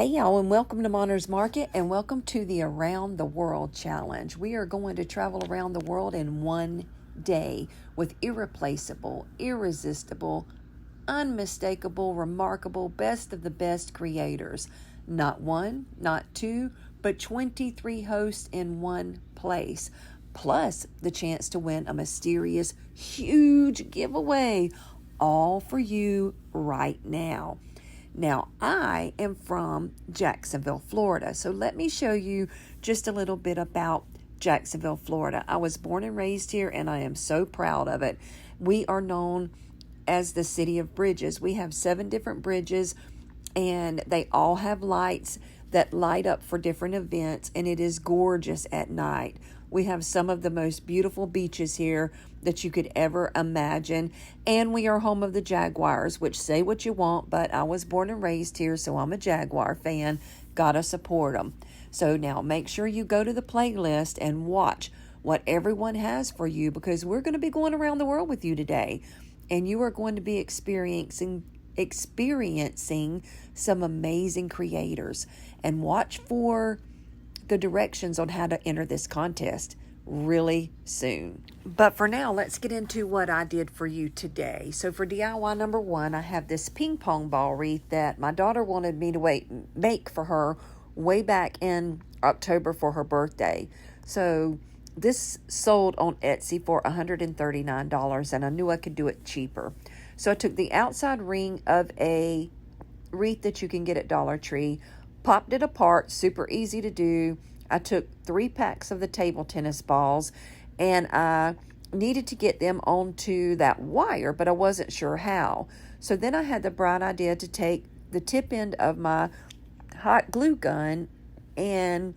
Hey y'all, and welcome to Monner's Market, and welcome to the Around the World Challenge. We are going to travel around the world in one day with irreplaceable, irresistible, unmistakable, remarkable, best of the best creators. Not one, not two, but 23 hosts in one place. Plus the chance to win a mysterious, huge giveaway, all for you right now. Now, I am from Jacksonville, Florida, so let me show you just a little bit about Jacksonville, Florida. I was born and raised here, and I am so proud of it. We are known as the City of Bridges. We have 7 different bridges, and they all have lights that light up for different events, and it is gorgeous at night. We have some of the most beautiful beaches here that you could ever imagine, and we are home of the Jaguars, which say what you want, but I was born and raised here, so I'm a Jaguar fan. Gotta support them. So now make sure you go to the playlist and watch what everyone has for you, because we're going to be going around the world with you today, and you are going to be experiencing some amazing creators. And watch for the directions on how to enter this contest really soon. But for now, let's get into what I did for you today. So for DIY number 1, I have this ping pong ball wreath that my daughter wanted me to make for her way back in October for her birthday. So this sold on Etsy for $139, and I knew I could do it cheaper. So I took the outside ring of a wreath that you can get at Dollar Tree, popped it apart, super easy to do. I took 3 packs of the table tennis balls, and I needed to get them onto that wire, but I wasn't sure how. So then I had the bright idea to take the tip end of my hot glue gun and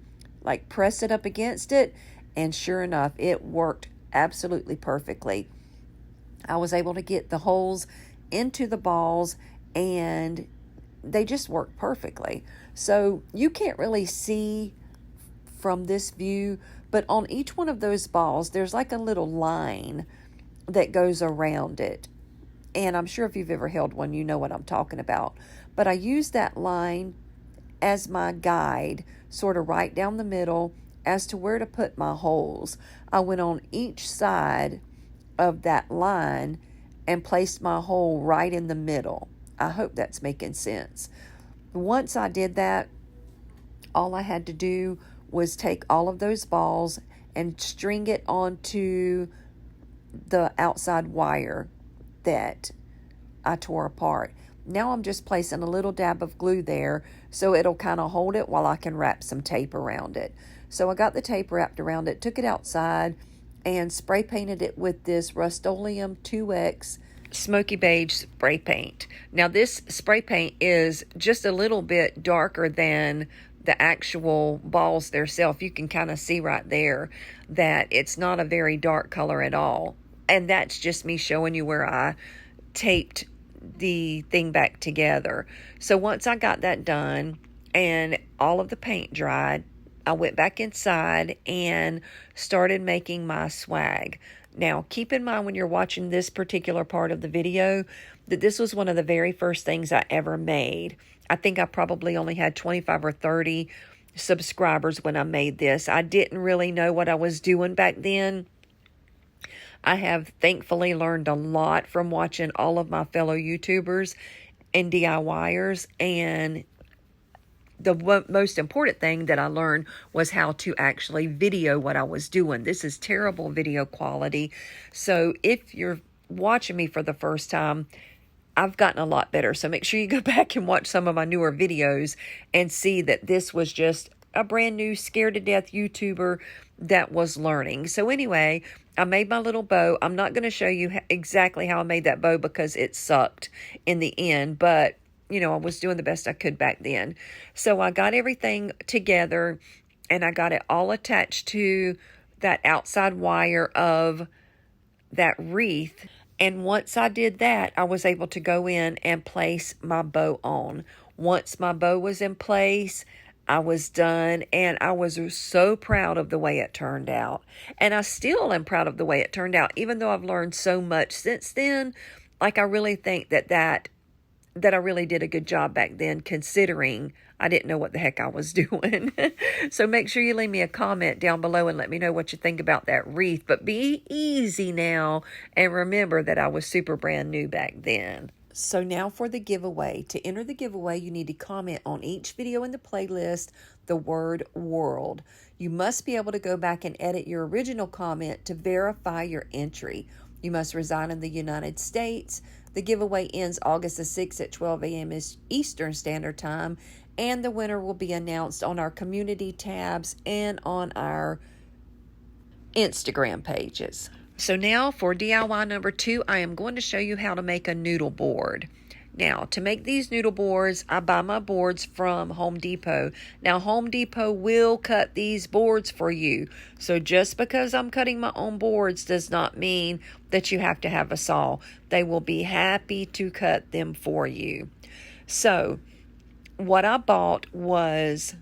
press it up against it, and sure enough, it worked absolutely perfectly. I was able to get the holes into the balls, and they just worked perfectly. So you can't really see from this view, but on each one of those balls, there's like a little line that goes around it. And I'm sure if you've ever held one, you know what I'm talking about. But I used that line as my guide, sort of right down the middle as to where to put my holes. I went on each side of that line and placed my hole right in the middle. I hope that's making sense. Once I did that, all I had to do was take all of those balls and string it onto the outside wire that I tore apart. Now I'm just placing a little dab of glue there so it'll kind of hold it while I can wrap some tape around it. So I got the tape wrapped around it, took it outside, and spray painted it with this Rust-Oleum 2X Smoky Beige spray paint. Now this spray paint is just a little bit darker than the actual balls themselves. You can kind of see right there that it's not a very dark color at all. And that's just me showing you where I taped the thing back together. So once I got that done and all of the paint dried, I went back inside and started making my swag. Now, keep in mind when you're watching this particular part of the video that this was one of the very first things I ever made. I think I probably only had 25 or 30 subscribers when I made this. I didn't really know what I was doing back then. I have thankfully learned a lot from watching all of my fellow YouTubers and DIYers, and the most important thing that I learned was how to actually video what I was doing. This is terrible video quality. So if you're watching me for the first time, I've gotten a lot better. So make sure you go back and watch some of my newer videos and see that this was just a brand new scared to death YouTuber that was learning. So anyway, I made my little bow. I'm not going to show you exactly how I made that bow because it sucked in the end, but I was doing the best I could back then. So I got everything together and I got it all attached to that outside wire of that wreath. And once I did that, I was able to go in and place my bow on. Once my bow was in place, I was done, and I was so proud of the way it turned out. And I still am proud of the way it turned out, even though I've learned so much since then. I really think that that I really did a good job back then, considering I didn't know what the heck I was doing. So make sure you leave me a comment down below and let me know what you think about that wreath. But be easy now, and remember that I was super brand new back then. So now for the giveaway. To enter the giveaway, you need to comment on each video in the playlist the word world. You must be able to go back and edit your original comment to verify your entry. You must reside in the United States. The giveaway ends August the 6th at 12 a.m. Eastern Standard Time, and the winner will be announced on our community tabs and on our Instagram pages. So now for DIY number 2, I am going to show you how to make a noodle board. Now, to make these noodle boards, I buy my boards from Home Depot. Now, Home Depot will cut these boards for you. So just because I'm cutting my own boards does not mean that you have to have a saw. They will be happy to cut them for you. So, what I bought was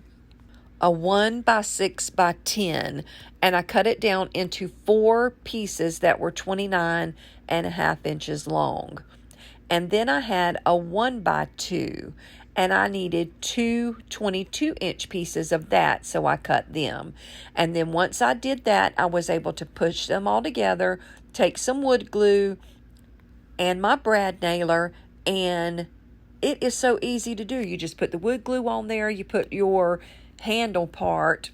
a 1 by 6 by 10, and I cut it down into 4 pieces that were 29.5 inches long. And then I had a 1 by 2, and I needed 2 22-inch pieces of that, so I cut them. And then once I did that, I was able to push them all together, take some wood glue and my brad nailer, and it is so easy to do. You just put the wood glue on there, you put your handle part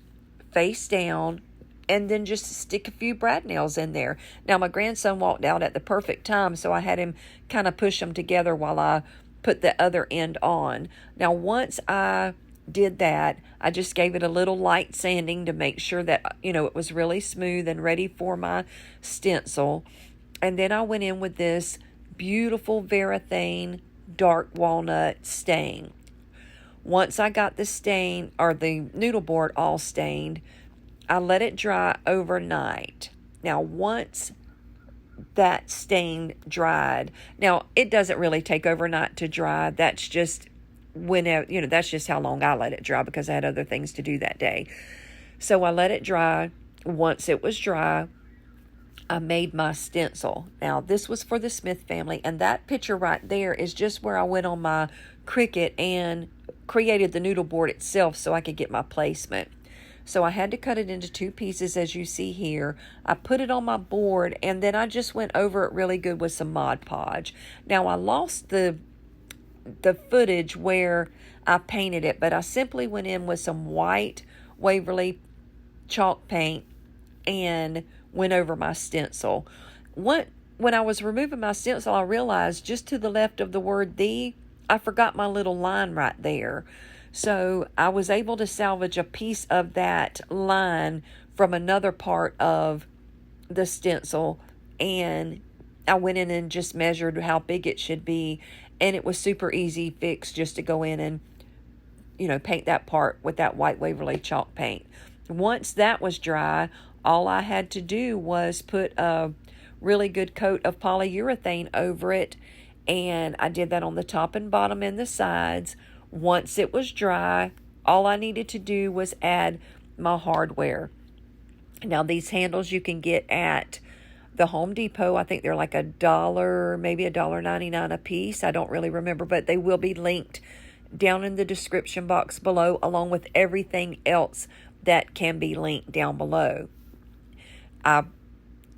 face down, and then just stick a few brad nails in there. Now, my grandson walked out at the perfect time, so I had him kind of push them together while I put the other end on. Now, once I did that, I just gave it a little light sanding to make sure that, it was really smooth and ready for my stencil. And then I went in with this beautiful Verathane dark walnut stain. Once I got the stain, or the noodle board all stained, I let it dry overnight. Now, once that stain dried, now it doesn't really take overnight to dry. That's just whenever, that's just how long I let it dry, because I had other things to do that day. So I let it dry. Once it was dry, I made my stencil. Now, this was for the Smith family, and that picture right there is just where I went on my Cricut and created the noodle board itself so I could get my placement. So I had to cut it into 2 pieces, as you see here. I put it on my board, and then I just went over it really good with some Mod Podge. Now, I lost the footage where I painted it, but I simply went in with some white Waverly chalk paint and went over my stencil. When I was removing my stencil, I realized just to the left of the word "the," I forgot my little line right there. So I was able to salvage a piece of that line from another part of the stencil, and I went in and just measured how big it should be, and it was super easy fix just to go in and, paint that part with that white Waverly chalk paint. Once that was dry, all I had to do was put a really good coat of polyurethane over it, and I did that on the top and bottom and the sides. Once it was dry, all I needed to do was add my hardware. Now, these handles you can get at the Home Depot. I think they're like $1, maybe $1.99 a piece. I don't really remember, but they will be linked down in the description box below, along with everything else that can be linked down below. I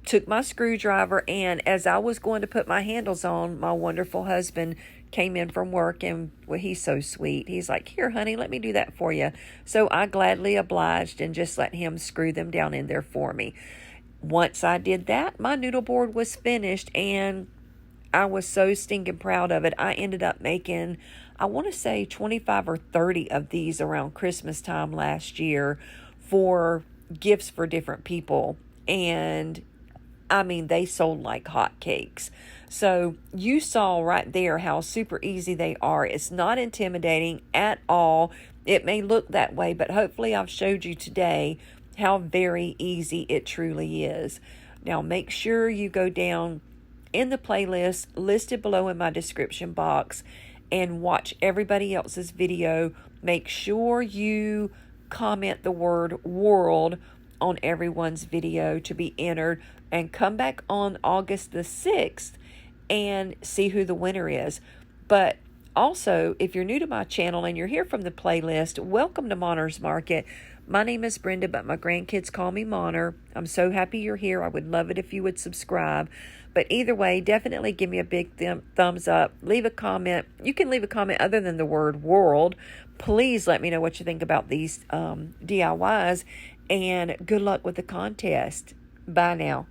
took my screwdriver, and as I was going to put my handles on, my wonderful husband came in from work, and he's so sweet. He's like, "Here, honey, let me do that for you." So I gladly obliged and just let him screw them down in there for me. Once I did that, my noodle board was finished, and I was so stinking proud of it. I ended up making, I want to say 25 or 30 of these around Christmas time last year for gifts for different people. And I mean, they sold like hotcakes. So you saw right there how super easy they are. It's not intimidating at all. It may look that way, but hopefully I've showed you today how very easy it truly is. Now make sure you go down in the playlist listed below in my description box and watch everybody else's video. Make sure you comment the word world on everyone's video to be entered, and come back on August the 6th and see who the winner is. But Also, if you're new to my channel and you're here from the playlist, welcome to Monner's Market. My name is Brenda, but my grandkids call me Monner. I'm so happy you're here. I would love it if you would subscribe. But either way, definitely give me a big thumbs up. Leave a comment. You can leave a comment other than the word world. Please let me know what you think about these DIYs. And good luck with the contest. Bye now.